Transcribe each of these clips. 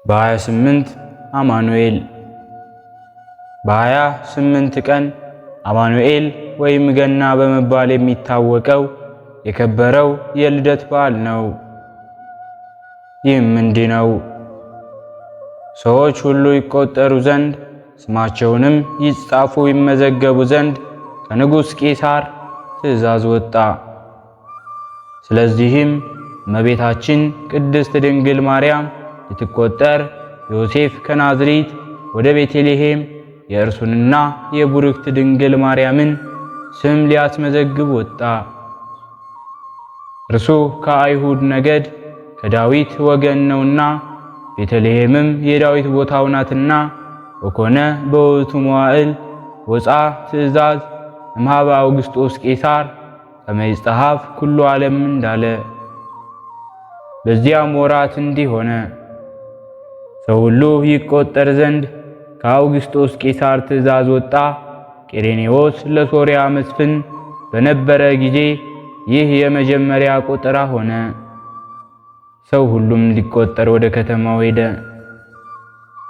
በ28 አማኑኤል። በ28 ቀን አማኑኤል ወይም ገና በመባል የሚታወቀው የከበረው የልደት በዓል ነው። ይህም እንዲህ ነው። ሰዎች ሁሉ ይቆጠሩ ዘንድ ስማቸውንም ይጻፉ ይመዘገቡ ዘንድ ከንጉሥ ቄሳር ትእዛዝ ወጣ። ስለዚህም እመቤታችን ቅድስት ድንግል ማርያም ልትቆጠር ዮሴፍ ከናዝሬት ወደ ቤተልሔም የእርሱንና የቡርክት ድንግል ማርያምን ስም ሊያስመዘግብ ወጣ። እርሱ ከአይሁድ ነገድ ከዳዊት ወገን ነውና፣ ቤተልሔምም የዳዊት ቦታው ናትና። ወኮነ በውእቱ መዋዕል ወፃ ትእዛዝ እምኀበ አውግስጦስ ቄሳር ከመ ይጸሐፍ ኩሉ ዓለም እንዳለ። በዚያም ወራት እንዲህ ሆነ። ሰው ሁሉ ይቆጠር ዘንድ ከአውግስጦስ ቄሳር ትእዛዝ ወጣ። ቄሬኔዎስ ለሶርያ መስፍን በነበረ ጊዜ ይህ የመጀመሪያ ቆጠራ ሆነ። ሰው ሁሉም ሊቆጠር ወደ ከተማው ሄደ።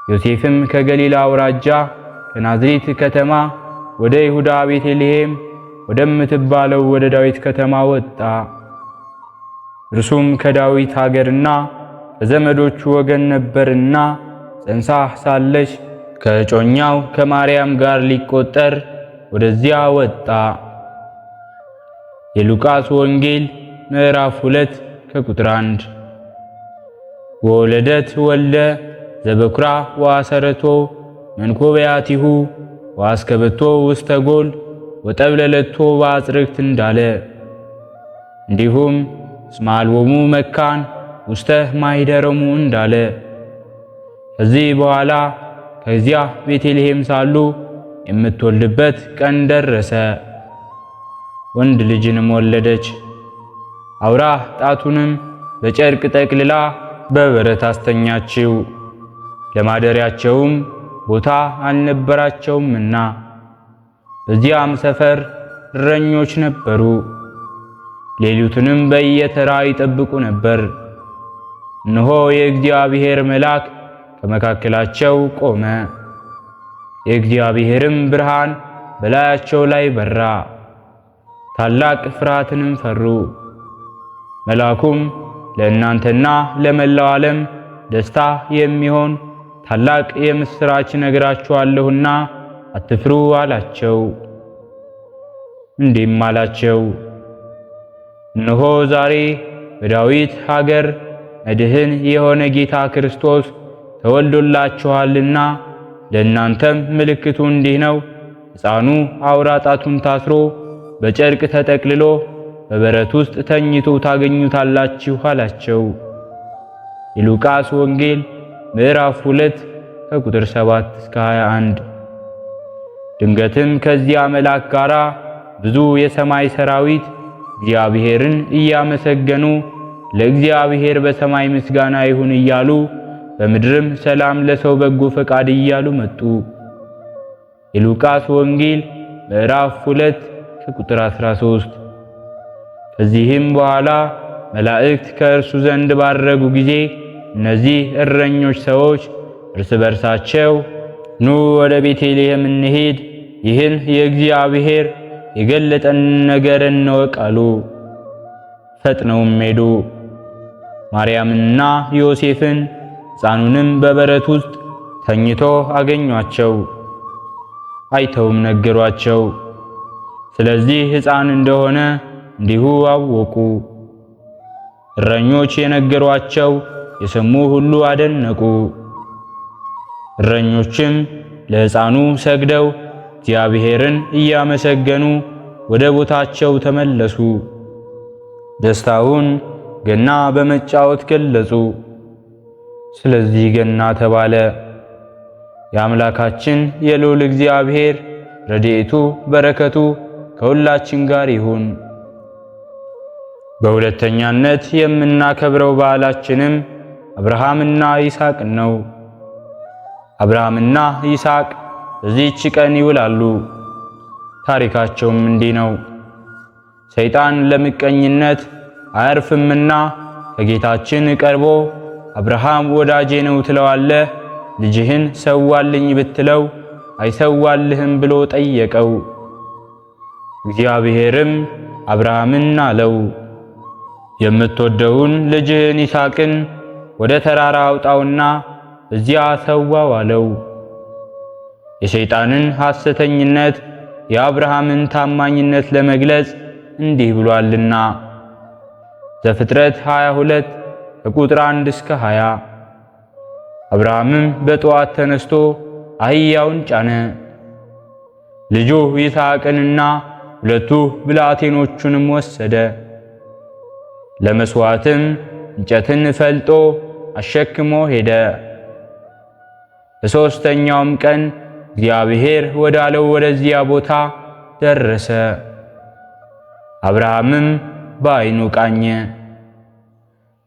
ዮሴፍም ከገሊላ አውራጃ ከናዝሬት ከተማ ወደ ይሁዳ ቤተልሔም ወደምትባለው ወደ ዳዊት ከተማ ወጣ። እርሱም ከዳዊት ሀገርና ከዘመዶቹ ወገን ነበርና ጸንሳ ሳለች ከእጮኛው ከማርያም ጋር ሊቆጠር ወደዚያ ወጣ። የሉቃስ ወንጌል ምዕራፍ 2 ከቁጥር 1። ወወለደት ወልደ ዘበኩራ ወአሰረቶ መንኮበያቲሁ ወአስከበቶ ውስተ ጎል ወጠብለለቶ በአጽርክት እንዳለ። እንዲሁም እስመ አልቦሙ መካን ውስተ ማኅደሮሙ እንዳለ። ከዚህ በኋላ ከዚያ ቤተልሔም ሳሉ የምትወልድበት ቀን ደረሰ። ወንድ ልጅንም ወለደች። አውራ ጣቱንም በጨርቅ ጠቅልላ በበረት አስተኛችው። ለማደሪያቸውም ቦታ አልነበራቸውምና። በዚያም ሰፈር እረኞች ነበሩ። ሌሊቱንም በየተራ ይጠብቁ ነበር። እነሆ የእግዚአብሔር መልአክ ከመካከላቸው ቆመ። የእግዚአብሔርም ብርሃን በላያቸው ላይ በራ። ታላቅ ፍርሃትንም ፈሩ። መልአኩም ለእናንተና ለመላው ዓለም ደስታ የሚሆን ታላቅ የምሥራች ነግራችኋለሁና አትፍሩ አላቸው። እንዲህም አላቸው፣ እነሆ ዛሬ በዳዊት ሀገር መድህን የሆነ ጌታ ክርስቶስ ተወልዶላችኋልና፣ ለእናንተም ምልክቱ እንዲህ ነው። ሕፃኑ አውራ ጣቱን ታስሮ በጨርቅ ተጠቅልሎ በበረት ውስጥ ተኝቶ ታገኙታላችሁ አላቸው። የሉቃስ ወንጌል ምዕራፍ 2 ከቁጥር 7 እስከ 21። ድንገትም ከዚያ መልአክ ጋራ ብዙ የሰማይ ሰራዊት እግዚአብሔርን እያመሰገኑ ለእግዚአብሔር በሰማይ ምስጋና ይሁን እያሉ በምድርም ሰላም ለሰው በጎ ፈቃድ እያሉ መጡ። የሉቃስ ወንጌል ምዕራፍ 2 ከቁጥር 13። ከዚህም በኋላ መላእክት ከእርሱ ዘንድ ባረጉ ጊዜ እነዚህ እረኞች ሰዎች እርስ በርሳቸው ኑ ወደ ቤተልሔም እንሂድ፣ ይህን የእግዚአብሔር የገለጠን ነገር እንወቅ አሉ። ፈጥነውም ሄዱ። ማርያምንና ዮሴፍን ሕፃኑንም በበረት ውስጥ ተኝቶ አገኟቸው። አይተውም ነገሯቸው። ስለዚህ ሕፃን እንደሆነ እንዲሁ አወቁ። እረኞች የነገሯቸው የሰሙ ሁሉ አደነቁ። እረኞችም ለሕፃኑ ሰግደው እግዚአብሔርን እያመሰገኑ ወደ ቦታቸው ተመለሱ። ደስታውን ገና በመጫወት ገለጹ። ስለዚህ ገና ተባለ። የአምላካችን የልዑል እግዚአብሔር ረድኤቱ በረከቱ ከሁላችን ጋር ይሁን። በሁለተኛነት የምናከብረው በዓላችንም አብርሃምና ይስሐቅ ነው። አብርሃምና ይስሐቅ በዚህች ቀን ይውላሉ። ታሪካቸውም እንዲህ ነው። ሰይጣን ለምቀኝነት አያርፍምና ከጌታችን ቀርቦ አብርሃም ወዳጄ ነው ትለዋለህ? ልጅህን ሰዋልኝ ብትለው አይሰዋልህም ብሎ ጠየቀው። እግዚአብሔርም አብርሃምን አለው፣ የምትወደውን ልጅህን ይስሐቅን ወደ ተራራ አውጣውና በዚያ ሰዋው አለው። የሰይጣንን ሐሰተኝነት የአብርሃምን ታማኝነት ለመግለጽ እንዲህ ብሏልና ዘፍጥረት 22 ከቁጥር 1 እስከ 20። አብርሃምም በጠዋት ተነስቶ አህያውን ጫነ፣ ልጁ ይስሐቅንና 2 ብላቴኖቹንም ወሰደ። ለመስዋዕትም እንጨትን ፈልጦ አሸክሞ ሄደ። በሦስተኛውም ቀን እግዚአብሔር ወዳለው ወደዚያ ቦታ ደረሰ። አብርሃምም በዓይኑ ቃኘ፣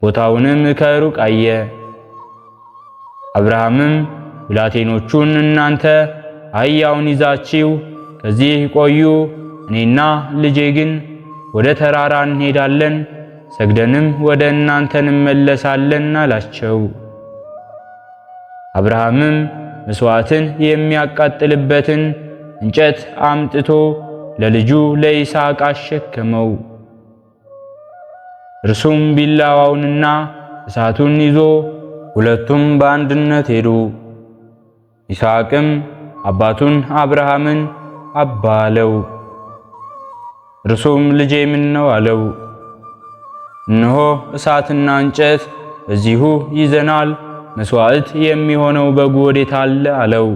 ቦታውንም ከሩቅ አየ። አብርሃምም ብላቴኖቹን እናንተ አህያውን ይዛችሁ ከዚህ ቆዩ፣ እኔና ልጄ ግን ወደ ተራራ እንሄዳለን፣ ሰግደንም ወደ እናንተ እንመለሳለን አላቸው። አብርሃምም መስዋዕትን የሚያቃጥልበትን እንጨት አምጥቶ ለልጁ ለይስሐቅ አሸከመው። እርሱም ቢላዋውንና እሳቱን ይዞ ሁለቱም በአንድነት ሄዱ። ይስሐቅም አባቱን አብርሃምን አባ አለው። እርሱም ልጄ ምን ነው አለው። እነሆ እሳትና እንጨት በዚሁ ይዘናል፣ መስዋዕት የሚሆነው በጉ ወዴት አለ አለው።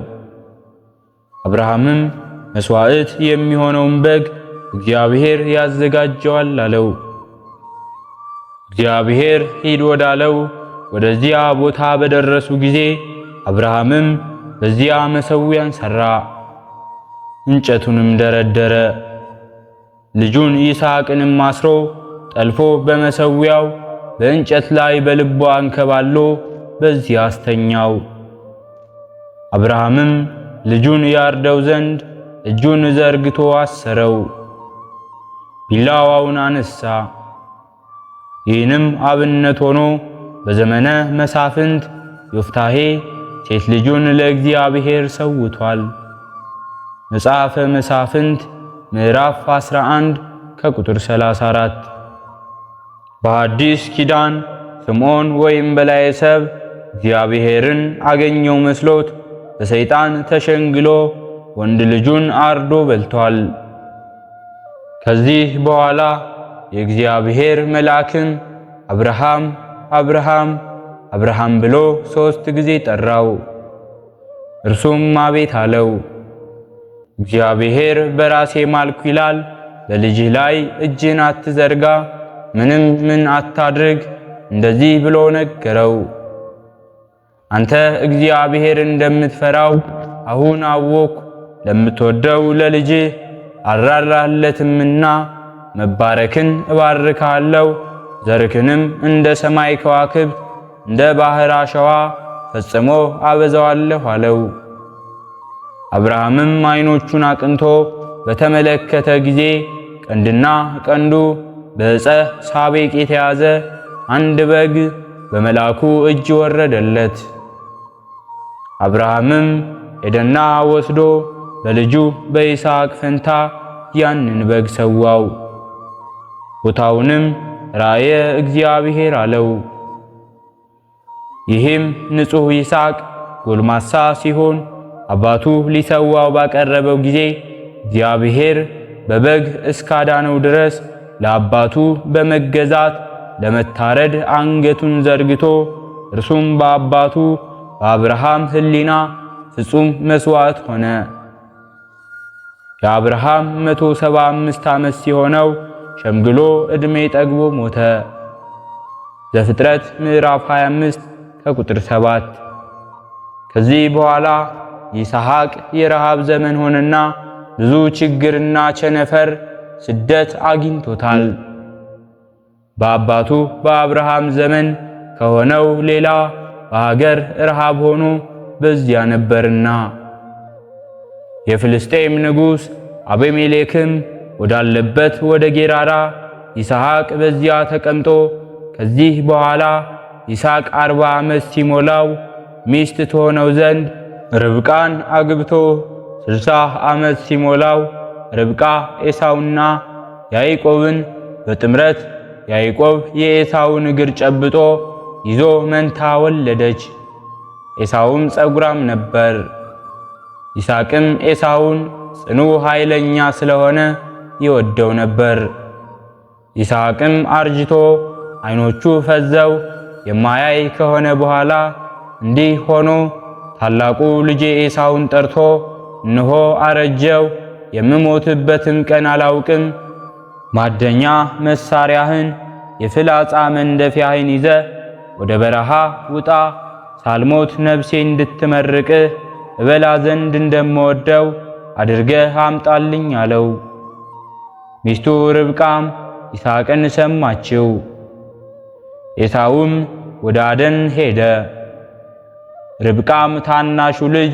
አብርሃምም መስዋዕት የሚሆነውን በግ እግዚአብሔር ያዘጋጀዋል አለው። እግዚአብሔር ሂድ ወዳለው ወደዚያ ቦታ በደረሱ ጊዜ አብርሃምም በዚያ መሠዊያን ሠራ፣ እንጨቱንም ደረደረ። ልጁን ይስሐቅንም አስሮ ጠልፎ በመሠዊያው በእንጨት ላይ በልቡ አንከባሎ በዚያ አስተኛው። አብርሃምም ልጁን ያርደው ዘንድ እጁን ዘርግቶ አሰረው፣ ቢላዋውን አነሳ። ይህንም አብነት ሆኖ በዘመነ መሳፍንት ዮፍታሔ ሴት ልጁን ለእግዚአብሔር ሰውቷል። መጽሐፈ መሳፍንት ምዕራፍ 11 ከቁጥር 34። በአዲስ ኪዳን ስምዖን ወይም በላዔ ሰብእ እግዚአብሔርን አገኘው መስሎት በሰይጣን ተሸንግሎ ወንድ ልጁን አርዶ በልቷል። ከዚህ በኋላ የእግዚአብሔር መልአክም አብርሃም አብርሃም አብርሃም ብሎ 3 ጊዜ ጠራው። እርሱም አቤት አለው። እግዚአብሔር በራሴ ማልኩ ይላል፣ በልጅህ ላይ እጅን አትዘርጋ፣ ምንም ምን አታድርግ፣ እንደዚህ ብሎ ነገረው። አንተ እግዚአብሔር እንደምትፈራው አሁን አወኩ፣ ለምትወደው ለልጅህ አራራለትምና መባረክን እባርካለሁ፣ ዘርክንም እንደ ሰማይ ከዋክብት እንደ ባህር አሸዋ ፈጽሞ አበዛዋለሁ አለው። አብርሃምም ዓይኖቹን አቅንቶ በተመለከተ ጊዜ ቀንድና ቀንዱ በዕፀ ሳቤቅ የተያዘ አንድ በግ በመልአኩ እጅ ወረደለት። አብርሃምም ሄደና ወስዶ በልጁ በይስሐቅ ፈንታ ያንን በግ ሰዋው። ቦታውንም ራእየ እግዚአብሔር አለው። ይህም ንጹሕ ይስሐቅ ጎልማሳ ሲሆን አባቱ ሊሰዋው ባቀረበው ጊዜ እግዚአብሔር በበግ እስካዳነው ድረስ ለአባቱ በመገዛት ለመታረድ አንገቱን ዘርግቶ እርሱም በአባቱ በአብርሃም ሕሊና ፍጹም መሥዋዕት ሆነ። የአብርሃም 175 ዓመት ሲሆነው ሸምግሎ ዕድሜ ጠግቦ ሞተ። ዘፍጥረት ምዕራፍ 25 ከቁጥር 7። ከዚህ በኋላ ይስሐቅ የረሃብ ዘመን ሆነና ብዙ ችግርና ቸነፈር ስደት አግኝቶታል። በአባቱ በአብርሃም ዘመን ከሆነው ሌላ በሀገር ረሃብ ሆኖ በዚያ ነበርና። የፍልስጤም ንጉሥ አቤሜሌክም ወዳለበት ወደ ጌራራ ይስሐቅ በዚያ ተቀምጦ ከዚህ በኋላ ይስሐቅ 40 ዓመት ሲሞላው ሚስት ትሆነው ዘንድ ርብቃን አግብቶ 60 ዓመት ሲሞላው ርብቃ ኤሳውና ያዕቆብን በጥምረት ያዕቆብ የኤሳውን እግር ጨብጦ ይዞ መንታ ወለደች። ኤሳውም ጸጉራም ነበር። ይስሐቅም ኤሳውን ጽኑ ኃይለኛ ስለሆነ ይወደው ነበር። ይስሐቅም አርጅቶ ዓይኖቹ ፈዘው የማያይ ከሆነ በኋላ እንዲህ ሆኖ ታላቁ ልጄ ኤሳውን ጠርቶ እነሆ አረጀው፣ የምሞትበትን ቀን አላውቅም። ማደኛ መሳሪያህን የፍላጻ መንደፊያህን ይዘ ወደ በረሃ ውጣ፣ ሳልሞት ነፍሴ እንድትመርቅህ እበላ ዘንድ እንደምወደው አድርገህ አምጣልኝ አለው። ሚስቱ ርብቃም ይስሐቅን ሰማችው። ኤሳውም ወደ አደን ሄደ። ርብቃም ታናሹ ልጅ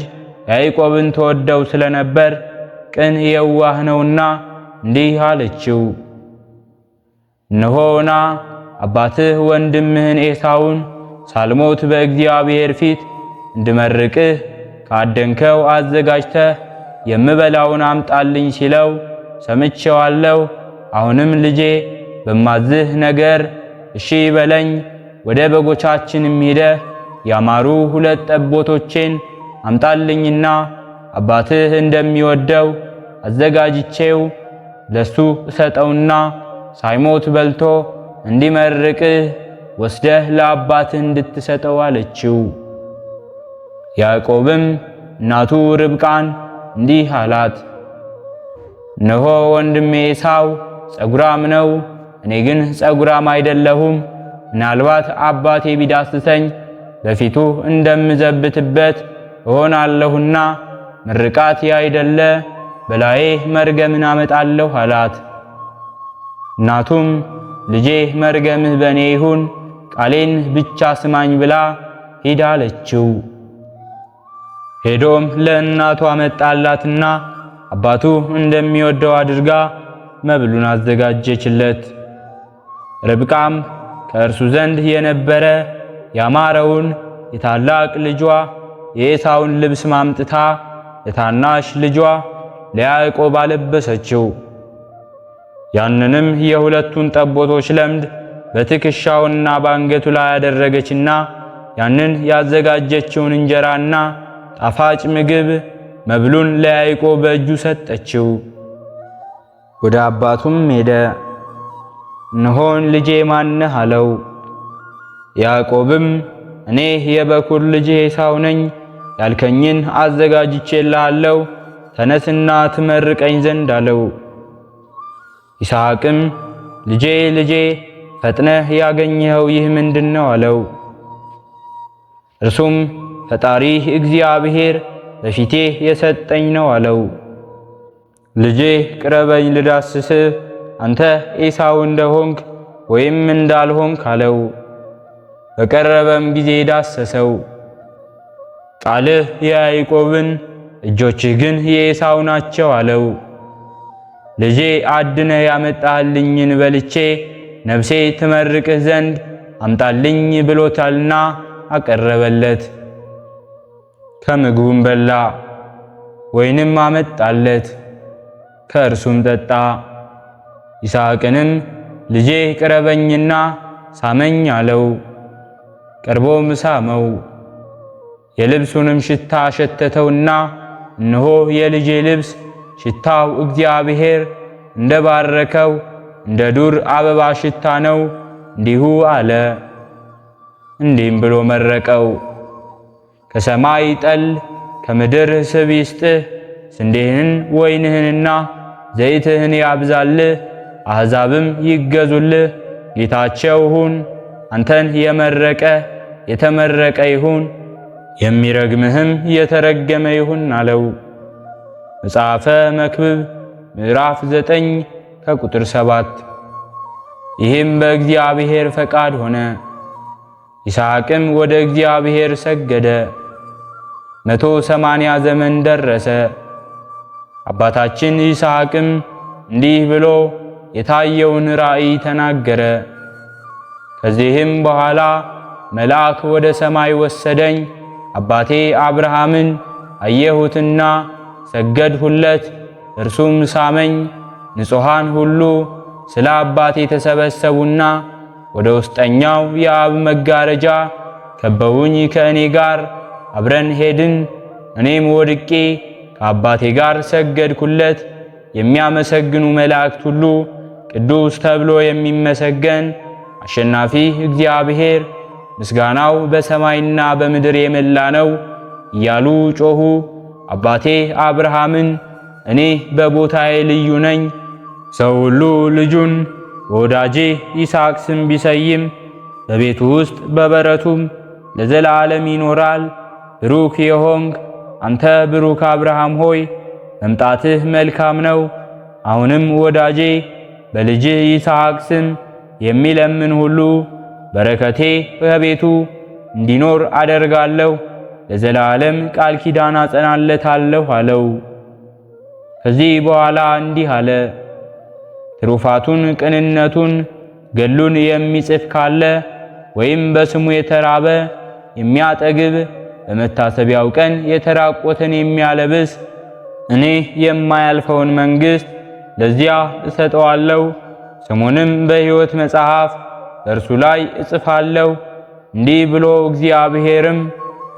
ያዕቆብን ተወደው ስለነበር ቅን የዋህ ነውና እንዲህ አለችው፣ እነሆና አባትህ ወንድምህን ኤሳውን ሳልሞት በእግዚአብሔር ፊት እንድመርቅህ ካደንከው አዘጋጅተህ የምበላውን አምጣልኝ ሲለው ሰምቼዋለሁ። አሁንም ልጄ በማዝህ ነገር እሺ በለኝ። ወደ በጎቻችንም ሄደህ ያማሩ 2 ጠቦቶቼን አምጣልኝና አባትህ እንደሚወደው አዘጋጅቼው ለሱ እሰጠውና ሳይሞት በልቶ እንዲመርቅህ ወስደህ ለአባትህ እንድትሰጠው አለችው። ያዕቆብም እናቱ ርብቃን እንዲህ አላት፣ እነሆ ወንድሜ ኤሳው ጸጉራም ነው፣ እኔ ግን ጸጉራም አይደለሁም። ምናልባት አባቴ ቢዳስሰኝ በፊቱ እንደምዘብትበት እሆናለሁና ምርቃት ያይደለ በላዬ መርገምን አመጣለሁ አላት። እናቱም ልጄ መርገምህ በእኔ ይሁን፣ ቃሌን ብቻ ስማኝ ብላ ሂድ አለችው። ሄዶም ለእናቱ አመጣላትና አባቱ እንደሚወደው አድርጋ መብሉን አዘጋጀችለት። ርብቃም ከእርሱ ዘንድ የነበረ ያማረውን የታላቅ ልጇ የኤሳውን ልብስ ማምጥታ ለታናሽ ልጇ ለያዕቆብ አለበሰችው። ያንንም የ2ቱን ጠቦቶች ለምድ በትከሻውና በአንገቱ ላይ ያደረገችና ያንን ያዘጋጀችውን እንጀራና ጣፋጭ ምግብ መብሉን ለያዕቆብ በእጁ ሰጠችው። ወደ አባቱም ሄደ። እነሆን ልጄ ማነህ አለው። ያዕቆብም እኔ የበኩር ልጅ ኤሳው ነኝ፣ ያልከኝን አዘጋጅቼልሃለሁ፣ ተነስና ትመርቀኝ ዘንድ አለው። ይስሐቅም ልጄ ልጄ ፈጥነህ ያገኘኸው ይህ ምንድነው አለው። እርሱም ፈጣሪህ እግዚአብሔር በፊቴ የሰጠኝ ነው አለው። ልጄ ቅረበኝ ልዳስስህ፣ አንተ ኤሳው እንደሆንክ ወይም እንዳልሆንክ አለው። በቀረበም ጊዜ ዳሰሰው። ቃልህ የያዕቆብን እጆችህ ግን የኤሳው ናቸው አለው። ልጄ አድነህ ያመጣልኝን በልቼ ነፍሴ ትመርቅህ ዘንድ አምጣልኝ ብሎታልና አቀረበለት። ከምግቡም በላ፣ ወይንም አመጣለት፣ ከእርሱም ጠጣ። ይስሐቅንም ልጄ ቅረበኝና ሳመኝ አለው። ቀርቦም ሳመው። የልብሱንም ሽታ ሸተተውና እነሆ የልጄ ልብስ ሽታው እግዚአብሔር እንደባረከው እንደ ዱር አበባ ሽታ ነው እንዲሁ አለ። እንዲህም ብሎ መረቀው፣ ከሰማይ ጠል ከምድር ስብ ይስጥህ፣ ስንዴህን ወይንህንና ዘይትህን ያብዛልህ፣ አሕዛብም ይገዙልህ። ጌታቸው ሁን፣ አንተን የመረቀ የተመረቀ ይሁን፣ የሚረግምህም የተረገመ ይሁን አለው። መጽሐፈ መክብብ ምዕራፍ 9 ከቁጥር 7። ይህም በእግዚአብሔር ፈቃድ ሆነ። ይስሐቅም ወደ እግዚአብሔር ሰገደ። 180 ዘመን ደረሰ። አባታችን ይስሐቅም እንዲህ ብሎ የታየውን ራእይ ተናገረ። ከዚህም በኋላ መልአክ ወደ ሰማይ ወሰደኝ። አባቴ አብርሃምን አየሁትና ሰገድሁለት፣ እርሱም ሳመኝ። ንጹሐን ሁሉ ስለ አባቴ ተሰበሰቡና ወደ ውስጠኛው የአብ መጋረጃ ከበውኝ ከእኔ ጋር አብረን ሄድን። እኔም ወድቄ ከአባቴ ጋር ሰገድኩለት። የሚያመሰግኑ መላእክት ሁሉ ቅዱስ ተብሎ የሚመሰገን አሸናፊ እግዚአብሔር ምስጋናው በሰማይና በምድር የመላ ነው እያሉ ጮኹ። አባቴ አብርሃምን እኔ በቦታዬ ልዩ ነኝ፣ ሰው ሁሉ ልጁን በወዳጄ ይስሐቅ ስም ቢሰይም በቤቱ ውስጥ በበረቱም ለዘላለም ይኖራል። ብሩክ የሆንክ አንተ ብሩክ አብርሃም ሆይ መምጣትህ መልካም ነው። አሁንም ወዳጄ በልጅህ ይስሐቅ ስም የሚለምን ሁሉ በረከቴ በቤቱ እንዲኖር አደርጋለሁ፣ ለዘላለም ቃል ኪዳን አጸናለታለሁ አለው። ከዚህ በኋላ እንዲህ አለ። ትሩፋቱን፣ ቅንነቱን፣ ገድሉን የሚጽፍ ካለ ወይም በስሙ የተራበ የሚያጠግብ በመታሰቢያው ቀን የተራቆተን የሚያለብስ እኔ የማያልፈውን መንግሥት ለዚያ እሰጠዋለሁ። ስሙንም በሕይወት መጽሐፍ በእርሱ ላይ እጽፋለሁ። እንዲህ ብሎ እግዚአብሔርም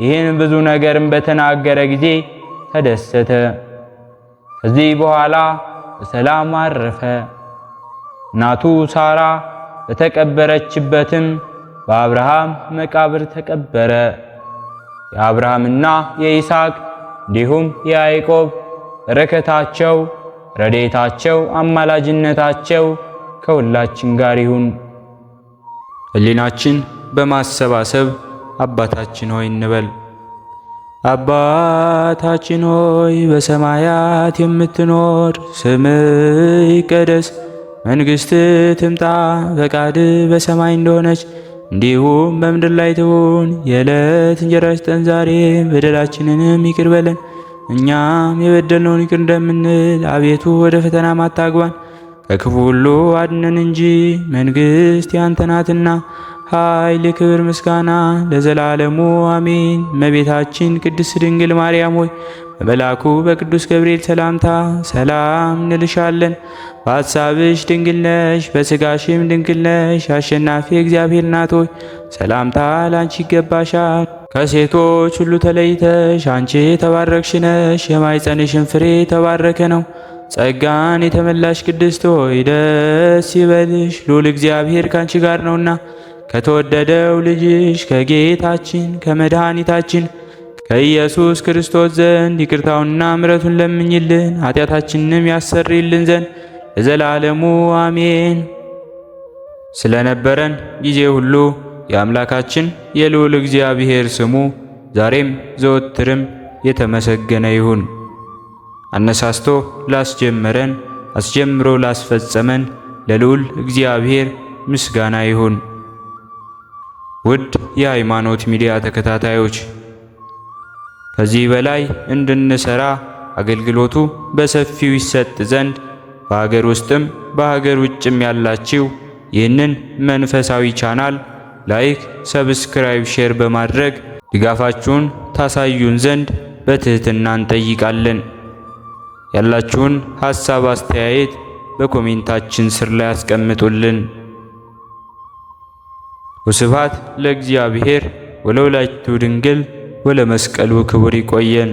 ይህን ብዙ ነገርም በተናገረ ጊዜ ተደሰተ። ከዚህ በኋላ በሰላም አረፈ። እናቱ ሳራ በተቀበረችበትም በአብርሃም መቃብር ተቀበረ። የአብርሃምና የይስሐቅ እንዲሁም የያዕቆብ በረከታቸው፣ ረድኤታቸው፣ አማላጅነታቸው ከሁላችን ጋር ይሁን። ሕሊናችን በማሰባሰብ አባታችን ሆይ እንበል። አባታችን ሆይ በሰማያት የምትኖር፣ ስምህ ይቀደስ፣ መንግሥትህ ትምጣ፣ ፈቃድህ በሰማይ እንደሆነች እንዲሁም በምድር ላይ ትሁን። የዕለት እንጀራችንን ስጠን ዛሬ፣ በደላችንንም ይቅር በለን እኛም የበደልነውን ይቅር እንደምንል፣ አቤቱ ወደ ፈተናም አታግባን ከክፉ ሁሉ አድነን እንጂ መንግሥት ያንተ ናትና ኃይል፣ ክብር፣ ምስጋና ለዘላለሙ አሜን። እመቤታችን ቅድስት ድንግል ማርያም ሆይ በመልአኩ በቅዱስ ገብርኤል ሰላምታ ሰላም እንልሻለን። በሐሳብሽ ድንግል ነሽ፣ በሥጋሽም ድንግል ነሽ። አሸናፊ እግዚአብሔር እናት ሆይ ሰላምታ ላንቺ ይገባሻል። ከሴቶች ሁሉ ተለይተሽ አንቺ የተባረክሽ ነሽ፣ የማኅፀንሽን ፍሬ የተባረከ ነው። ጸጋን የተመላሽ ቅድስት ሆይ ደስ ይበልሽ፣ ልዑል እግዚአብሔር ካንቺ ጋር ነውና ከተወደደው ልጅሽ ከጌታችን ከመድኃኒታችን ከኢየሱስ ክርስቶስ ዘንድ ይቅርታውንና ምሕረቱን ለምኝልን ኃጢአታችንንም ያሰርይልን ዘንድ ለዘላለሙ አሜን። ስለነበረን ጊዜ ሁሉ የአምላካችን የልዑል እግዚአብሔር ስሙ ዛሬም ዘወትርም የተመሰገነ ይሁን። አነሳስቶ ላስጀመረን አስጀምሮ ላስፈጸመን ለልዑል እግዚአብሔር ምስጋና ይሁን። ውድ የሃይማኖት ሚዲያ ተከታታዮች ከዚህ በላይ እንድንሰራ አገልግሎቱ በሰፊው ይሰጥ ዘንድ በሀገር ውስጥም በሀገር ውጭም ያላችሁ ይህንን መንፈሳዊ ቻናል ላይክ፣ ሰብስክራይብ፣ ሼር በማድረግ ድጋፋችሁን ታሳዩን ዘንድ በትህትና እንጠይቃለን። ያላችሁን ሐሳብ አስተያየት በኮሜንታችን ስር ላይ አስቀምጡልን። ወስብሐት ለእግዚአብሔር ወለወላዲቱ ድንግል ወለመስቀሉ ክቡር። ይቆየን።